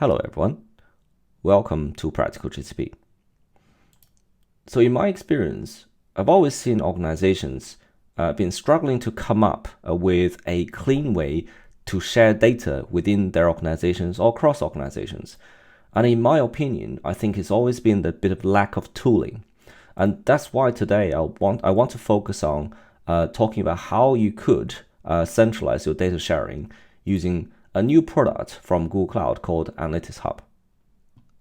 Hello everyone, welcome to Practical GCP. So in my experience, I've always seen organizations been struggling to come up with a clean way to share data within their organizations or across organizations. And in my opinion, I think it's always been the bit of lack of tooling. And that's why today I want to focus on talking about how you could centralize your data sharing using a new product from Google Cloud called Analytics Hub.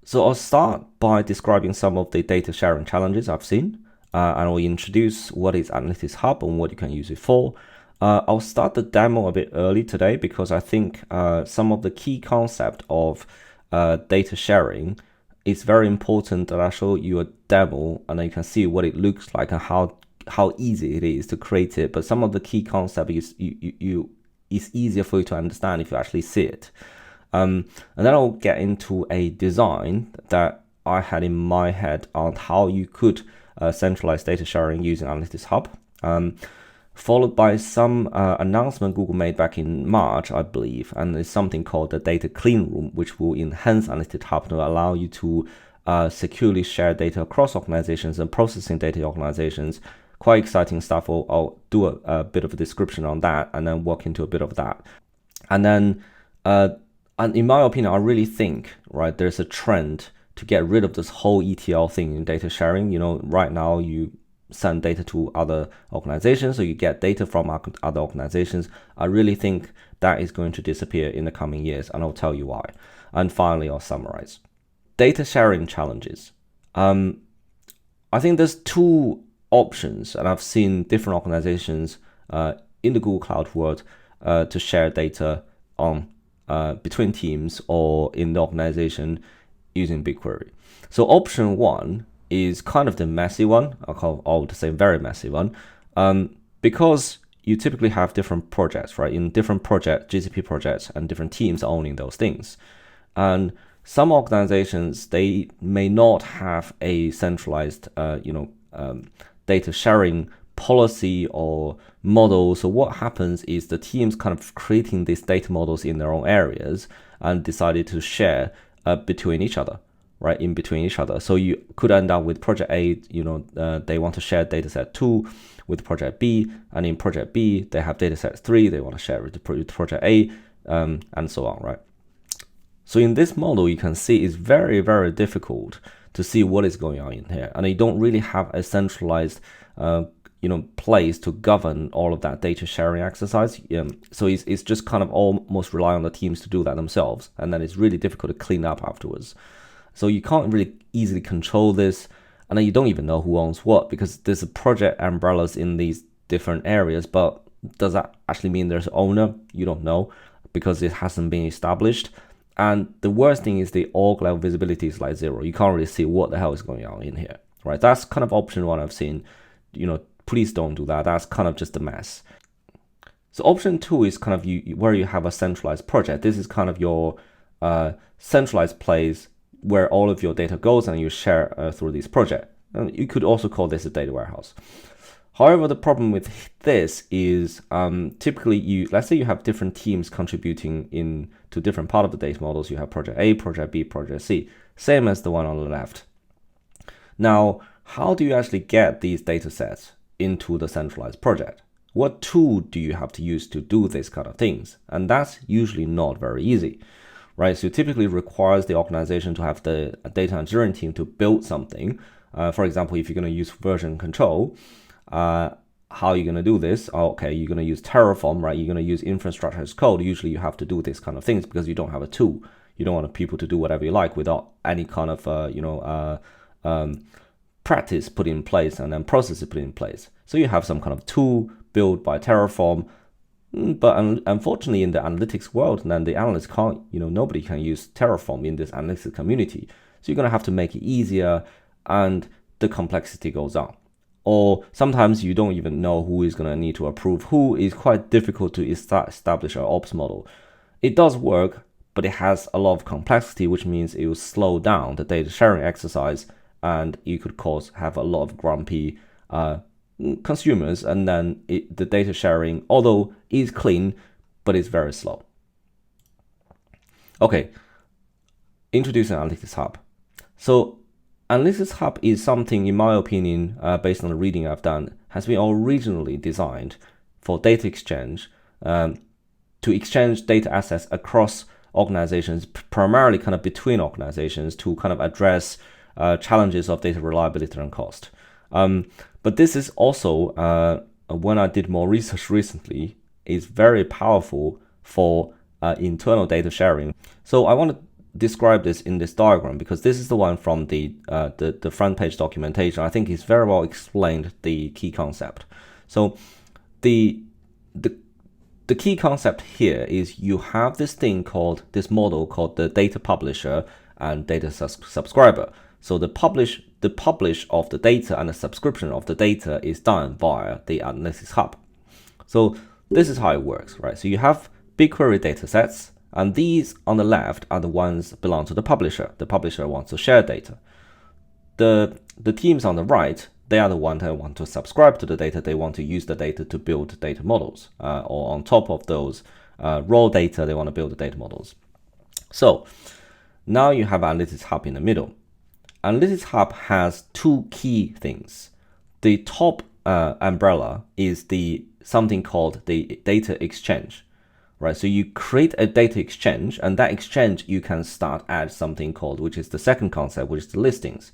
So I'll start by describing some of the data sharing challenges I've seen, and I'll introduce what is Analytics Hub and what you can use it for. I'll start the demo a bit early today because I think some of the key concept of data sharing is very important that I show you a demo and then you can see what it looks like and how easy it is to create it. But some of the key concept is it's easier for you to understand if you actually see it. And then I'll get into a design that I had in my head on how you could centralize data sharing using Analytics Hub, followed by some announcement Google made back in March, I believe, and it's something called the Data Clean Room, which will enhance Analytics Hub to allow you to securely share data across organizations and processing data organizations. Quite exciting stuff. I'll do a bit of a description on that and then walk into a bit of that. And then, and in my opinion, I really think, right, there's a trend to get rid of this whole ETL thing in data sharing. You know, right now you send data to other organizations, so you get data from other organizations. I really think that is going to disappear in the coming years, and I'll tell you why. And finally, I'll summarize. Data sharing challenges. I think there's two options, and I've seen different organizations in the Google Cloud world to share data on between teams or in the organization using BigQuery. So option one is kind of the messy one. I would say very messy one, because you typically have different projects, right? In different GCP projects, and different teams owning those things. And some organizations, they may not have a centralized, data sharing policy or model. So what happens is the teams kind of creating these data models in their own areas and decided to share between each other, right? In between each other. So you could end up with project A, they want to share dataset 2 with project B, and in project B, they have dataset 3, they want to share with project A, and so on, right? So in this model, you can see it's very, very difficult to see what is going on in here. And you don't really have a centralized place to govern all of that data sharing exercise. So it's just kind of almost rely on the teams to do that themselves. And then it's really difficult to clean up afterwards. So you can't really easily control this. And then you don't even know who owns what, because there's a project umbrellas in these different areas. But does that actually mean there's an owner? You don't know, because it hasn't been established. And the worst thing is the org level visibility is like 0. You can't really see what the hell is going on in here, right? That's kind of option one I've seen. Please don't do that. That's kind of just a mess. So option two is kind of where you have a centralized project. This is kind of your centralized place where all of your data goes and you share through this project. And you could also call this a data warehouse. However, the problem with this is typically let's say you have different teams contributing to different part of the data models. You have project A, project B, project C, same as the one on the left. Now, how do you actually get these data sets into the centralized project? What tool do you have to use to do this kind of things? And that's usually not very easy, right? So it typically requires the organization to have the data engineering team to build something. For example, if you're going to use version control, how are you going to do this? Okay, you're going to use Terraform, right? You're going to use infrastructure as code. Usually you have to do this kind of things because you don't have a tool. You don't want people to do whatever you like without any kind of, practice put in place and then processes put in place. So you have some kind of tool built by Terraform. But unfortunately, in the analytics world, then the analysts can't, nobody can use Terraform in this analytics community. So you're going to have to make it easier, and the complexity goes on. Or sometimes you don't even know who is going to need to approve who. Is quite difficult to establish an ops model. It does work, but it has a lot of complexity, which means it will slow down the data sharing exercise, and you could have a lot of grumpy consumers, and then the data sharing, although is clean, but it's very slow. Okay, introducing Analytics Hub. So Analytics Hub is something, in my opinion, based on the reading I've done, has been originally designed for data exchange, to exchange data assets across organizations, primarily kind of between organizations, to kind of address challenges of data reliability and cost. But this is also, when I did more research recently, is very powerful for internal data sharing. So I want to describe this in this diagram, because this is the one from the front page documentation. I think it's very well explained the key concept. So the key concept here is you have this model called the data publisher and data subscriber. So the publish of the data and the subscription of the data is done via the Analytics Hub. So this is how it works, right? So you have BigQuery data sets, and these on the left are the ones belong to the publisher. The publisher wants to share data. The teams on the right, they are the ones that want to subscribe to the data. They want to use the data to build data models, or on top of those raw data, they want to build the data models. So now you have Analytics Hub in the middle. Analytics Hub has two key things. The top umbrella is something called the data exchange, right? So you create a data exchange, and that exchange you can add something called, which is the second concept, which is the listings.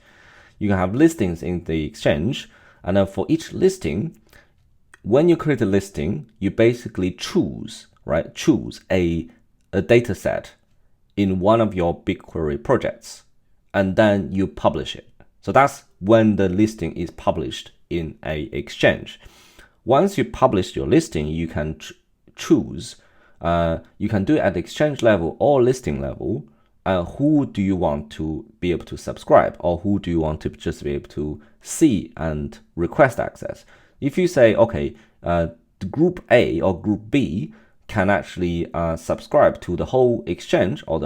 You can have listings in the exchange, and then for each listing, when you create a listing, you basically choose a data set in one of your BigQuery projects, and then you publish it. So that's when the listing is published in a exchange. Once you publish your listing, you can choose, you can do it at the exchange level or listing level, who do you want to be able to subscribe, or who do you want to just be able to see and request access. If you say, okay, the group A or group B can actually subscribe to the whole exchange or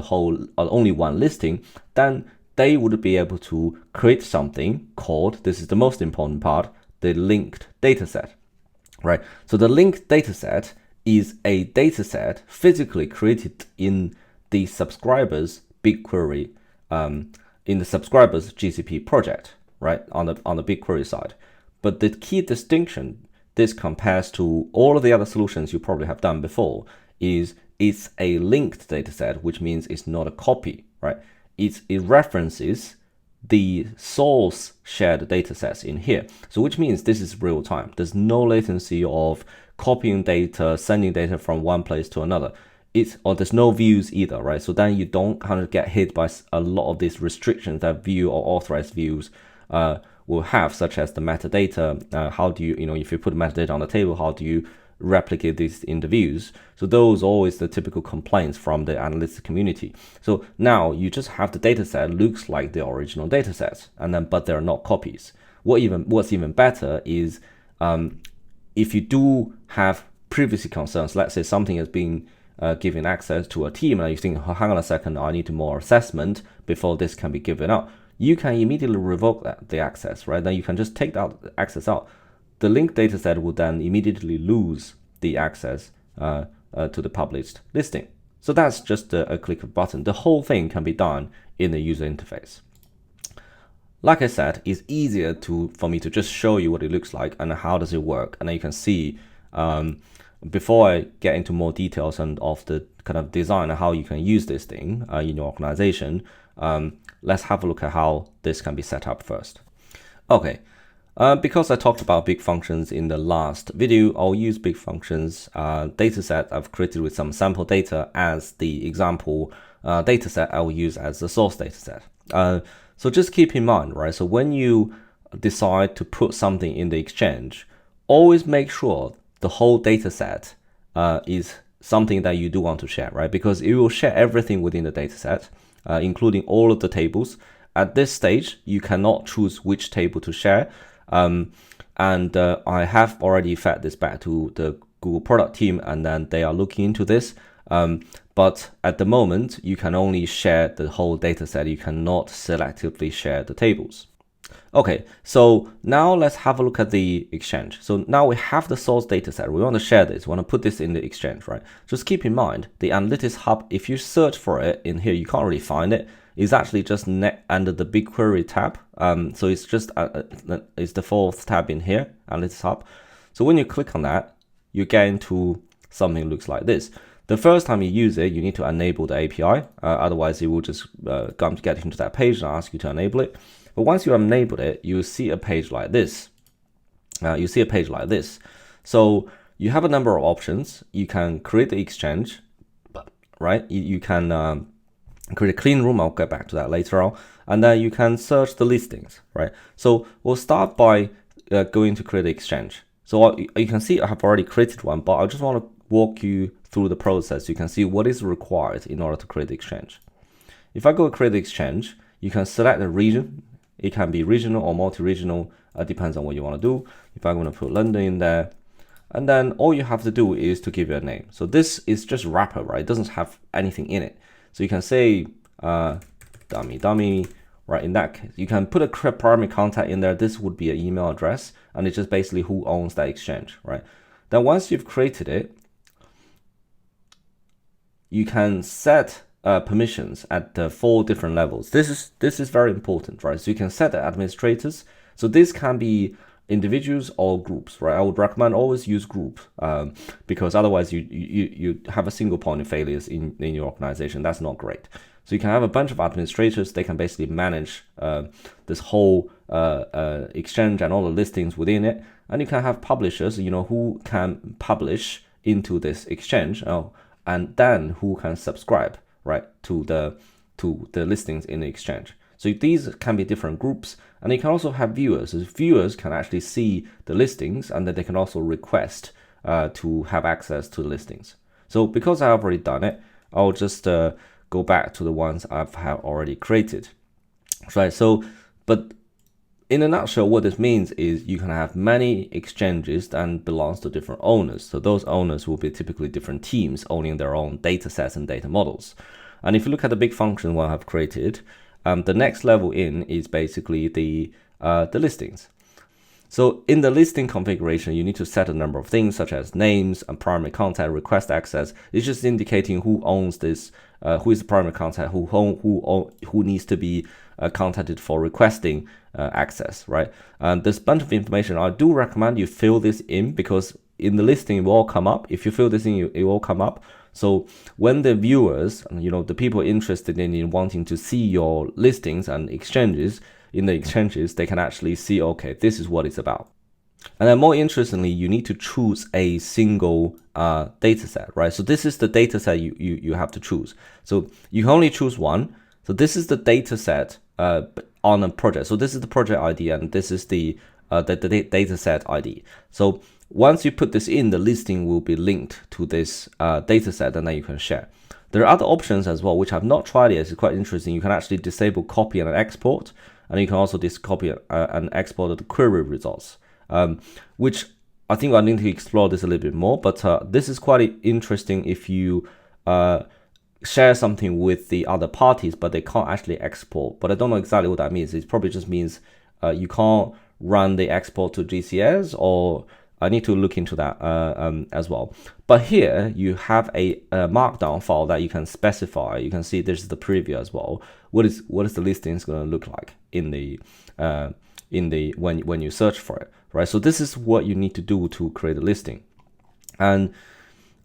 only one listing, then they would be able to create something called, this is the most important part, the linked dataset, right? So the linked dataset is a dataset physically created in the subscriber's BigQuery, in the subscriber's GCP project, right? On the BigQuery side. But the key distinction this compares to all of the other solutions you probably have done before is it's a linked dataset, which means it's not a copy, right? It references the source shared datasets in here. So which means this is real time. There's no latency of copying data, sending data from one place to another. Or there's no views either, right? So then you don't kind of get hit by a lot of these restrictions that view or authorized views will have, such as the metadata. How do you, if you put metadata on the table, how do you replicate these in the views? So those are always the typical complaints from the analytics community. So now you just have the data set looks like the original data sets, but they're not copies. What's even better is if you do have previously concerns, let's say something has been given access to a team and you think, oh, hang on a second, I need more assessment before this can be given out. You can immediately revoke the access, right? Then you can just take that access out. The linked dataset will then immediately lose the access to the published listing. So that's just a click of a button. The whole thing can be done in the user interface. Like I said, it's easier for me to just show you what it looks like and how does it work. And then you can see, before I get into more details and of the kind of design and how you can use this thing in your organization, let's have a look at how this can be set up first. Okay, because I talked about big functions in the last video, I'll use big functions dataset I've created with some sample data as the example dataset I will use as the source dataset. So just keep in mind, right? So when you decide to put something in the exchange, always make sure the whole dataset is something that you do want to share, right? Because it will share everything within the dataset, including all of the tables. At this stage, you cannot choose which table to share. I have already fed this back to the Google product team, and then they are looking into this. But at the moment, you can only share the whole dataset. You cannot selectively share the tables. Okay, so now let's have a look at the exchange. So now we have the source dataset. We want to share this. We want to put this in the exchange, right? Just keep in mind, the Analytics Hub, if you search for it in here, you can't really find it. is actually just under the BigQuery tab. So it's just it's the fourth tab in here, Analytics Hub. So when you click on that, you get into something that looks like this. The first time you use it, you need to enable the API. Otherwise, it will just get into that page and ask you to enable it. But once you enable it, you see a page like this. So you have a number of options. You can create the exchange, right? You can create a clean room. I'll get back to that later on. And then you can search the listings, right? So we'll start by going to create the exchange. So you can see I have already created one, but I just want to walk you through the process. You can see what is required in order to create the exchange. If I go create the exchange, you can select a region. It can be regional or multi-regional. Depends on what you want to do. If I'm going to put London in there, and then all you have to do is to give it a name. So this is just wrapper, right? It doesn't have anything in it. So you can say dummy, right? In that case, you can put a primary contact in there. This would be an email address, and it's just basically who owns that exchange, right? Then once you've created it, you can set permissions at 4 different levels. This is very important, right? So you can set the administrators. So this can be individuals or groups, right? I would recommend always use group because otherwise you have a single point of failures in your organization. That's not great. So you can have a bunch of administrators. They can basically manage this whole exchange and all the listings within it. And you can have publishers, who can publish into this exchange, and then who can subscribe, right, to the listings in the exchange. So these can be different groups, and you can also have viewers. So viewers can actually see the listings, and then they can also request to have access to the listings. So because I have already done it, I'll just go back to the ones I've already created, right? So, but in a nutshell, what this means is you can have many exchanges that belongs to different owners. So those owners will be typically different teams owning their own data sets and data models. And if you look at the big function what I've created, the next level in is basically the listings. So in the listing configuration, you need to set a number of things such as names and primary contact, request access. It's just indicating who owns this, who is the primary contact, who needs to be contacted for requesting access, right? And there's a bunch of information. I do recommend you fill this in because in the listing it will all come up. If you fill this in, it will come up. So when the viewers, the people interested in wanting to see your listings and exchanges, in the exchanges, they can actually see, okay, this is what it's about. And then more interestingly, you need to choose a single data set, right? So this is the data set you have to choose. So you can only choose one. So this is the data set on a project. So this is the project ID, and this is the data set ID. So once you put this in, the listing will be linked to this data set, and then you can share. There are other options as well, which I've not tried yet. It's quite interesting. You can actually disable copy and export, and you can also copy and export the query results, which I think I need to explore this a little bit more. But this is quite interesting if you share something with the other parties, but they can't actually export. But I don't know exactly what that means. It probably just means you can't run the export to GCS, or I need to look into that as well. But here you have a markdown file that you can specify. You can see this is the preview as well. What is the listings going to look like in the when you search for it, right? So this is what you need to do to create a listing, and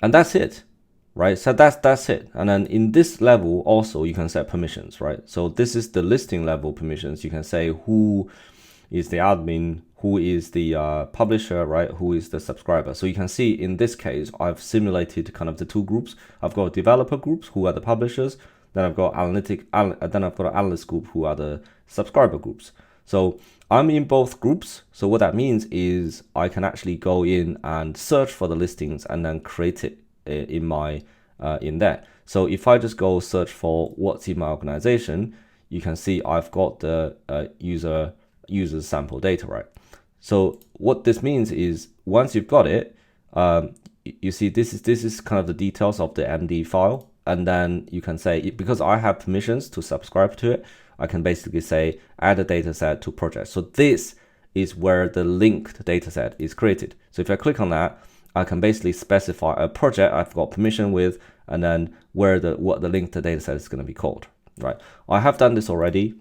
that's it, right? So that's it. And then in this level also you can set permissions, right? So this is the listing level permissions. You can say who is the admin, who is the publisher, right? Who is the subscriber? So you can see in this case, I've simulated kind of the 2 groups. I've got developer groups, who are the publishers. Then I've got analyst group, who are the subscriber groups. So I'm in both groups. So what that means is I can actually go in and search for the listings and then create it in there. So if I just go search for what's in my organization, you can see I've got the user sample data, right? So what this means is once you've got it, you see this is kind of the details of the MD file, and then you can say, because I have permissions to subscribe to it, I can basically say add a data set to project. So this is where the linked data set is created. So if I click on that, I can basically specify a project I've got permission with, and then what the linked data set is going to be called. right? I have done this already,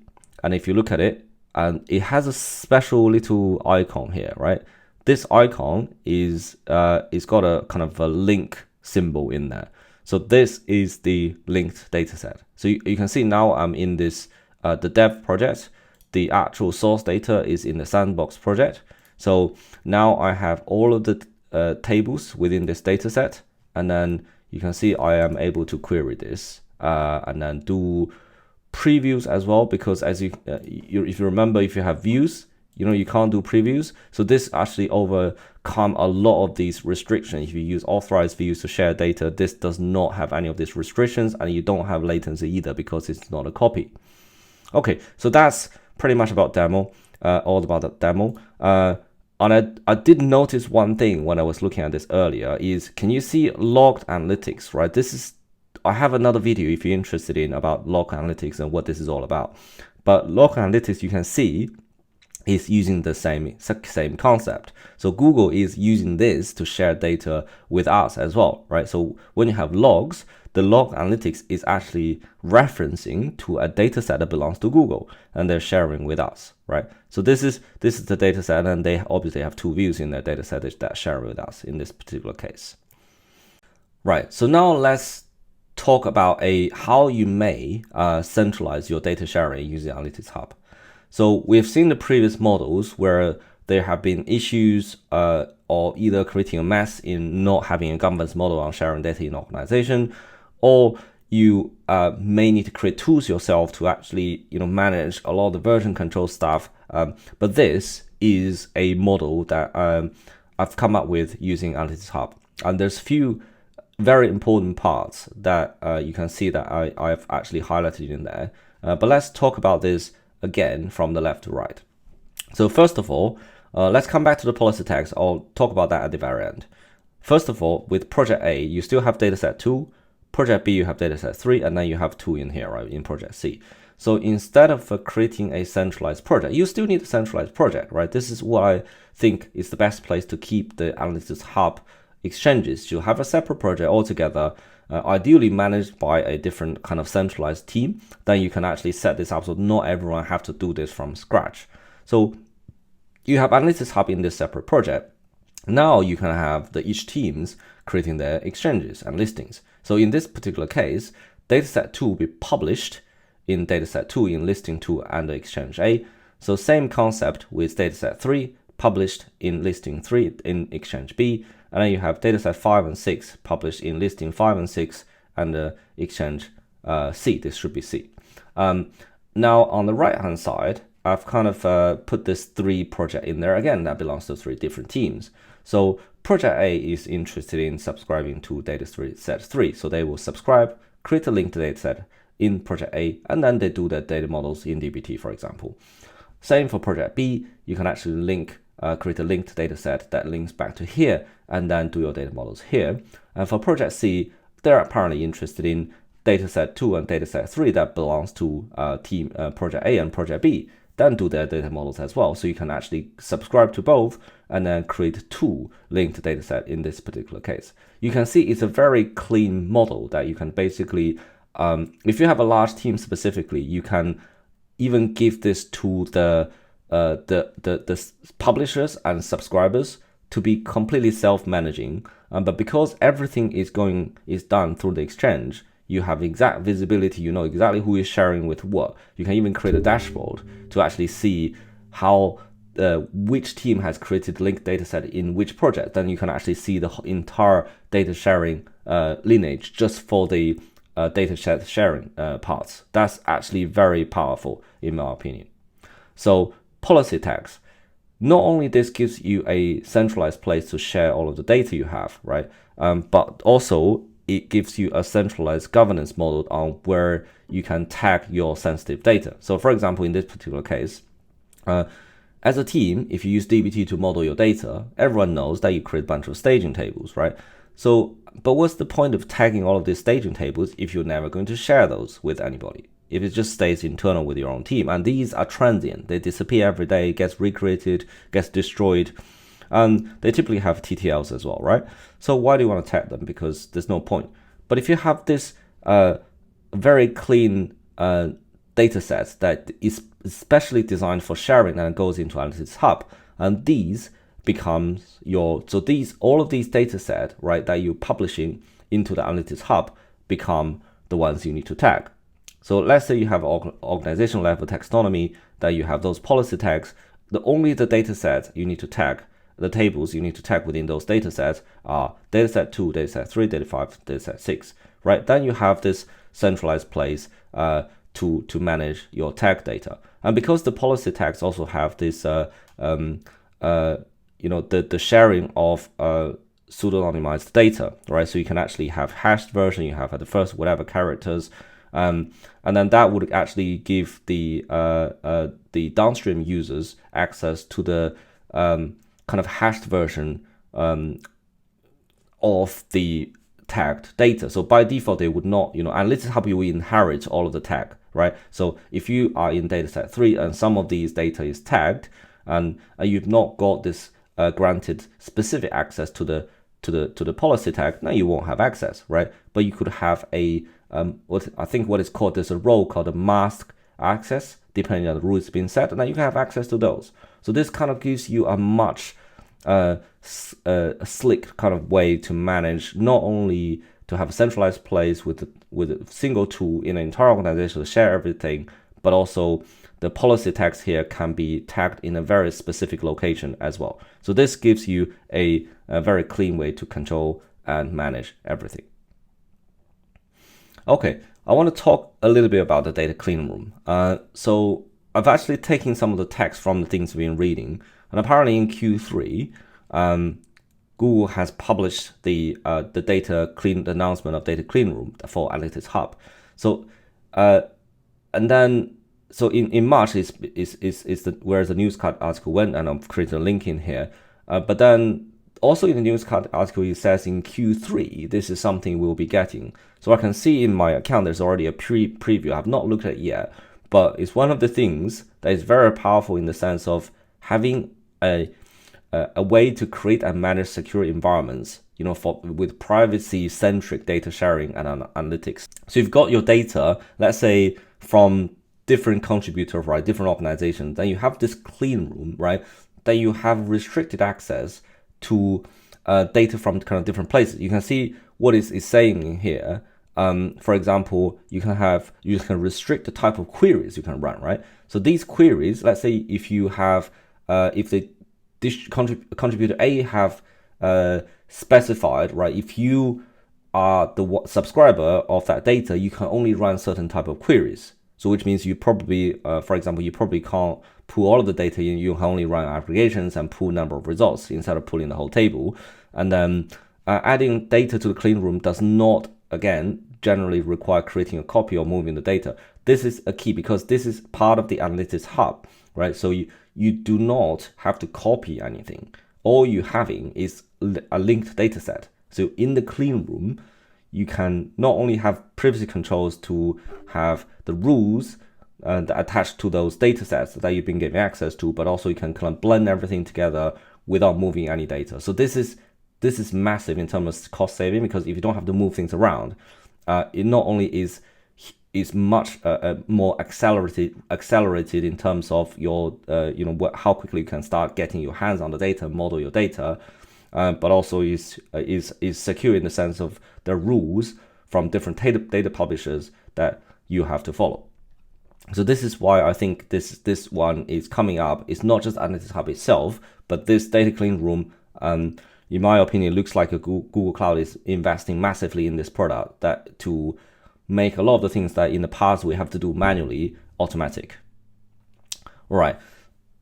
and if you look at it, and it has a special little icon here, right? This icon is it's got a kind of a link symbol in there. So this is the linked dataset. So you can see now I'm in this the dev project. The actual source data is in the sandbox project. So now I have all of the tables within this dataset, and then you can see I am able to query this and then do previews as well, because as if you remember, if you have views, you can't do previews. So this actually overcome a lot of these restrictions. If you use authorized views to share data, this does not have any of these restrictions, and you don't have latency either because it's not a copy. Okay, so that's pretty much about demo, all about the demo. And I did notice one thing when I was looking at this earlier is, can you see logged analytics, right? I have another video if you're interested in about log analytics and what this is all about. But log analytics, you can see, is using the same concept. So Google is using this to share data with us as well, right? So when you have logs, the log analytics is actually referencing to a data set that belongs to Google, and they're sharing with us, right? So this is the data set, and they obviously have two views in their data set that share with us in this particular case. Right, so now let's talk about how you may centralize your data sharing using Analytics Hub. So we've seen the previous models where there have been issues or either creating a mess in not having a governance model on sharing data in organization, or you may need to create tools yourself to actually manage a lot of the version control stuff. But this is a model that I've come up with using Analytics Hub, and there's a few very important parts that you can see that I've actually highlighted in there. But let's talk about this again from the left to right. So first of all, let's come back to the policy tags. I'll talk about that at the very end. First of all, with project A, you still have dataset 2. Project B, you have dataset 3, and then you have 2 in here, right, in project C. So instead of creating a centralized project, you still need a centralized project, right? This is what I think is the best place to keep the Analytics Hub exchanges. You have a separate project altogether, ideally managed by a different kind of centralized team. Then you can actually set this up so not everyone have to do this from scratch. So you have Analytics Hub in this separate project. Now you can have each teams creating their exchanges and listings. So in this particular case, dataset 2 will be published in dataset 2 in listing 2 and exchange A. So same concept with dataset 3 published in listing 3 in exchange B. And then you have dataset 5 and 6 published in listing 5 and 6 and exchange C. This should be C. Now on the right hand side, I've kind of put this 3 project in there again that belongs to 3 different teams. So project A is interested in subscribing to dataset 3. So they will subscribe, create a linked dataset in project A, and then they do their data models in dbt, for example. Same for project B, you can actually create a linked dataset that links back to here, and then do your data models here. And for project C, they're apparently interested in dataset 2 and dataset 3 that belongs to team project A and project B, then do their data models as well. So you can actually subscribe to both and then create 2 linked dataset in this particular case. You can see it's a very clean model that you can basically, if you have a large team specifically, you can even give this to the publishers and subscribers to be completely self-managing. But because everything is done through the exchange, you have exact visibility, you know exactly who is sharing with what. You can even create a dashboard to actually see how which team has created linked dataset in which project. Then you can actually see the entire data sharing lineage just for the data sharing parts. That's actually very powerful in my opinion. So policy tags. Not only this gives you a centralized place to share all of the data you have, right? But also it gives you a centralized governance model on where you can tag your sensitive data. So for example, in this particular case, as a team, if you use dbt to model your data, everyone knows that you create a bunch of staging tables, right? So, but what's the point of tagging all of these staging tables if you're never going to share those with anybody? If it just stays internal with your own team, and these are transient, they disappear every day, gets recreated, gets destroyed, and they typically have TTLs as well, right? So why do you want to tag them? Because there's no point. But if you have this very clean data sets that is especially designed for sharing and goes into Analytics Hub. And these becomes all of these data set, right, that you're publishing into the Analytics Hub become the ones you need to tag. So let's say you have organization level taxonomy, that you have those policy tags. Only the data sets you need to tag, the tables you need to tag within those data sets are dataset 2, dataset 3, data 5, dataset 6, right? Then you have this centralized place to manage your tag data. And because the policy tags also have this, the sharing of pseudonymized data, right? So you can actually have hashed version, you have at the first whatever characters, and then that would actually give the downstream users access to the kind of hashed version of the tagged data. So by default, they would not, Analytics Hub will inherit all of the tag, right? So if you are in dataset 3 and some of these data is tagged, and you've not got this granted specific access to the policy tag, now you won't have access, right? But you could have a what is called, there's a role called a mask access, depending on the rules being set, and then you can have access to those. So this kind of gives you a much slick kind of way to manage, not only to have a centralized place with a single tool in an entire organization to share everything, but also the policy tags here can be tagged in a very specific location as well. So this gives you a very clean way to control and manage everything. Okay, I want to talk a little bit about the data clean room. So I've actually taken some of the text from the things we've been reading, and apparently in Q3, Google has published the announcement of data clean room for Analytics Hub. So in March is where the newscast article went, and I've created a link in here. But then also in the newscast article, it says in Q3, this is something we'll be getting. So I can see in my account, there's already a preview. I've not looked at it yet, but it's one of the things that is very powerful in the sense of having a way to create and manage secure environments, with privacy-centric data sharing and analytics. So you've got your data, let's say from different contributors, right, different organizations, then you have this clean room, right, that you have restricted access to data from kind of different places. You can see what is saying in here. For example, you can restrict the type of queries you can run, right? So these queries, let's say if you have, if the contributor A have specified, right, if you are the subscriber of that data, you can only run certain type of queries. So which means you probably, for example, you probably can't pull all of the data in, you can only run aggregations and pull number of results instead of pulling the whole table. And then adding data to the clean room does not, again, generally require creating a copy or moving the data. This is a key because this is part of the Analytics Hub, right? So you do not have to copy anything. All you're having is a linked data set. So in the clean room, you can not only have privacy controls to have the rules attached to those data sets that you've been given access to, but also you can kind of blend everything together without moving any data. So this is massive in terms of cost saving, because if you don't have to move things around, it not only is much more accelerated in terms of your how quickly you can start getting your hands on the data, model your data, but also is secure in the sense of the rules from different data publishers that you have to follow. So this is why I think this one is coming up. It's not just Analytics Hub itself, but this data clean room, in my opinion, looks like Google Cloud is investing massively in this product that to make a lot of the things that in the past we have to do manually automatic. All right.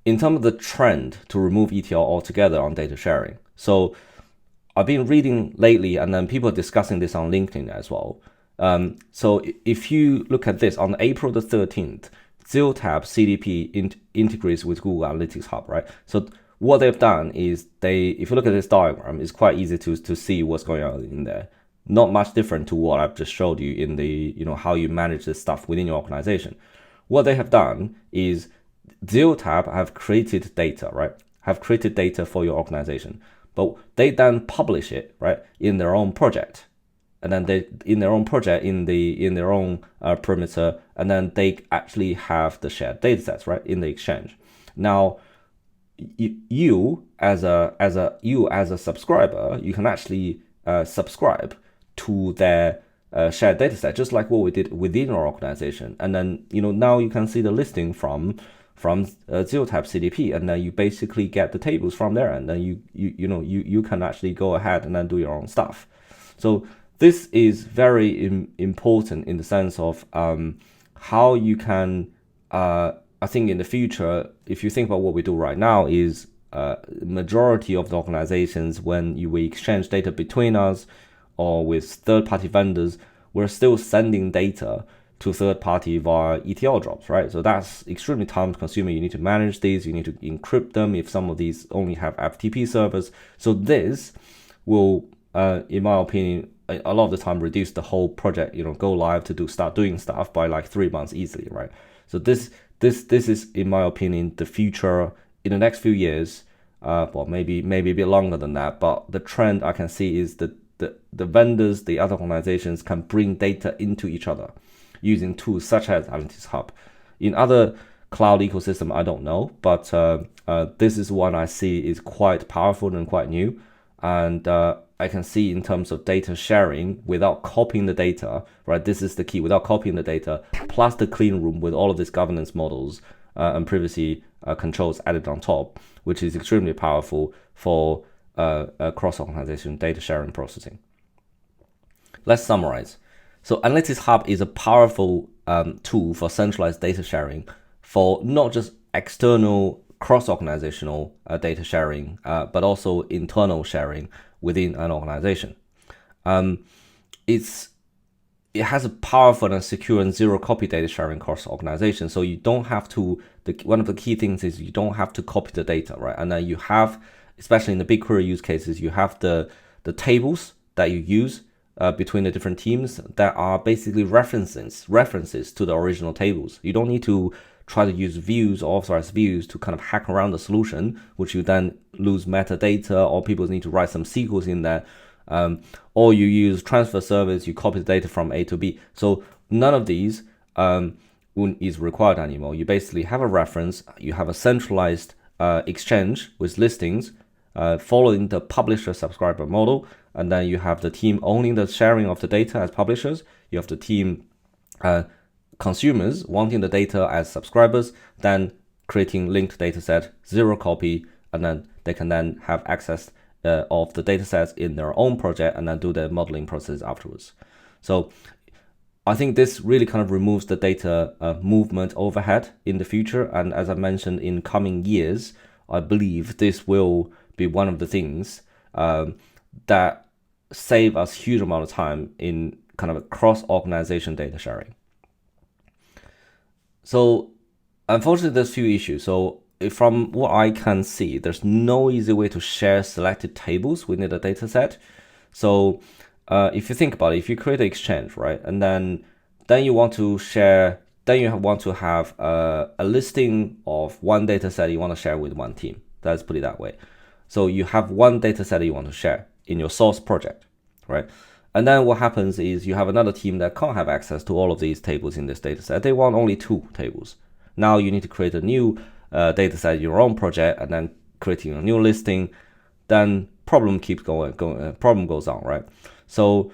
In terms of the trend to remove ETL altogether on data sharing. So I've been reading lately, and then people are discussing this on LinkedIn as well. So if you look at this, on April the 13th, ZeroTab CDP integrates with Google Analytics Hub, right? So what they've done is if you look at this diagram, it's quite easy to see what's going on in there. Not much different to what I've just showed you in the, how you manage this stuff within your organization. What they have done is ZeroTab have created data, right? Have created data for your organization, but they then publish it, right, in their own project. and then they in their own project in their own perimeter, and then they actually have the shared data sets, right, in the exchange. Now, you as a subscriber, you can actually subscribe to their shared data set, just like what we did within our organization. And then now you can see the listing from zero-type CDP, and then you basically get the tables from there, and then you can actually go ahead and then do your own stuff. So this is very important in the sense of how you can. I think in the future, if you think about what we do right now, is majority of the organizations, when we exchange data between us or with third-party vendors, we're still sending data to third-party via ETL jobs, right? So that's extremely time-consuming. You need to manage these. You need to encrypt them if some of these only have FTP servers. So this will, in my opinion, a lot of the time reduce the whole project, go live to start doing stuff by like 3 months easily, right? So this is, in my opinion, the future in the next few years. Well, maybe a bit longer than that, but the trend I can see is that the vendors, the other organizations can bring data into each other using tools such as Analytics Hub. In other cloud ecosystem, I don't know, but this is one I see is quite powerful and quite new. And I can see in terms of data sharing without copying the data, right? This is the key, without copying the data, plus the clean room with all of these governance models and privacy controls added on top, which is extremely powerful for cross-organization data sharing processing. Let's summarize. So Analytics Hub is a powerful tool for centralized data sharing for not just external cross-organizational data sharing, but also internal sharing within an organization. It has a powerful and secure and zero copy data sharing across organization. So you don't have to, one of the key things is you don't have to copy the data, right? And then you have, especially in the BigQuery use cases, you have the tables that you use between the different teams that are basically references to the original tables. You don't need to try to use views or authorized views to kind of hack around the solution, which you then lose metadata, or people need to write some SQLs in there. Or you use transfer service, you copy the data from A to B. So none of these is required anymore. You basically have a reference, you have a centralized exchange with listings following the publisher-subscriber model, and then you have the team owning the sharing of the data as publishers. You have the team consumers wanting the data as subscribers, then creating linked data set, zero copy, and then they can then have access of the data sets in their own project and then do the modeling process afterwards. So I think this really kind of removes the data movement overhead in the future. And as I mentioned, in coming years, I believe this will be one of the things that save us huge amount of time in kind of a cross-organization data sharing. So unfortunately, there's few issues. So from what I can see, there's no easy way to share selected tables within the data set. So if you think about it, if you create an exchange, right, and then you want to share, then you want to have a listing of one data set you want to share with one team. Let's put it that way. So you have one data set you want to share in your source project, right? And then what happens is you have another team that can't have access to all of these tables in this data set. They want only 2 tables. Now you need to create a new data set in your own project and then creating a new listing. Then problem keeps going, problem goes on, right? So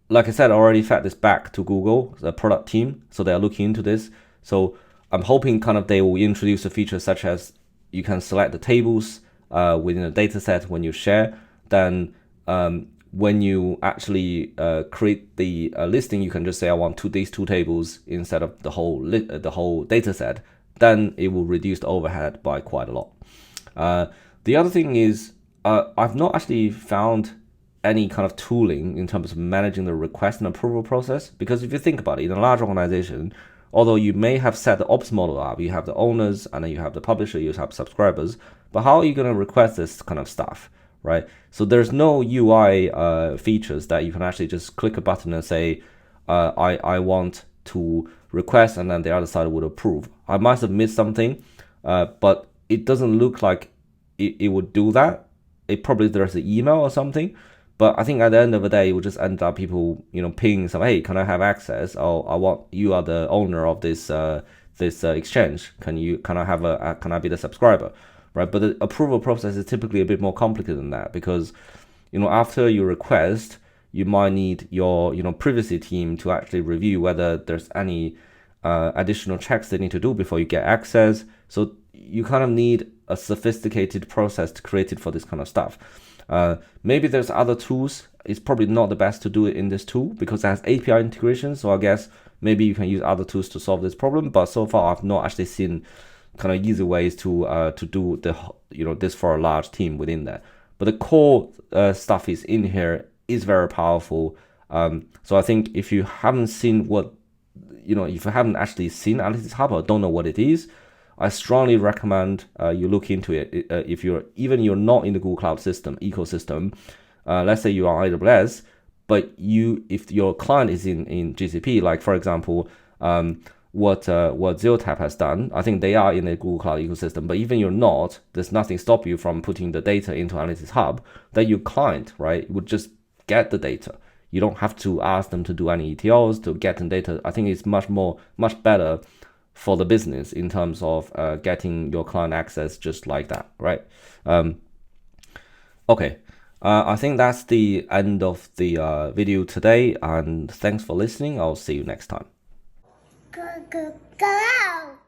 like I said, I already fed this back to Google, the product team. So they are looking into this. So I'm hoping kind of they will introduce a feature such as you can select the tables within a data set when you share. Then when you actually create the listing, you can just say, I want these 2 tables instead of the whole data set. Then it will reduce the overhead by quite a lot. The other thing is, I've not actually found any kind of tooling in terms of managing the request and approval process. Because if you think about it, in a large organization, although you may have set the ops model up, you have the owners, and then you have the publisher, you have subscribers, but how are you going to request this kind of stuff, right? So there's no UI features that you can actually just click a button and say, I want to request, and then the other side would approve. I must have missed something, but it doesn't look like it would do that. It probably there's an email or something, But I think at the end of the day, it will just end up people, pinging some, hey, can I have access? Oh, you are the owner of this exchange. Can I be the subscriber, right? But the approval process is typically a bit more complicated than that because, after you request, you might need your, privacy team to actually review whether there's any additional checks they need to do before you get access. So you kind of need a sophisticated process to create it for this kind of stuff. Maybe there's other tools. It's probably not the best to do it in this tool because it has API integration. So I guess maybe you can use other tools to solve this problem. But so far, I've not actually seen kind of easy ways to do this for a large team within that. But the core stuff is in here is very powerful. So I think if you haven't seen if you haven't actually seen Analytics Hub or don't know what it is, I strongly recommend you look into it. If you're not in the Google Cloud system ecosystem, let's say you are on AWS, but if your client is in GCP, like for example, what ZeroTap has done, I think they are in the Google Cloud ecosystem. But even you're not, there's nothing stop you from putting the data into Analytics Hub. That your client, right, would just get the data. You don't have to ask them to do any ETLs to get the data. I think it's much better for the business in terms of getting your client access just like that, right? Okay, I think that's the end of the video today, and thanks for listening. I'll see you next time. Go out!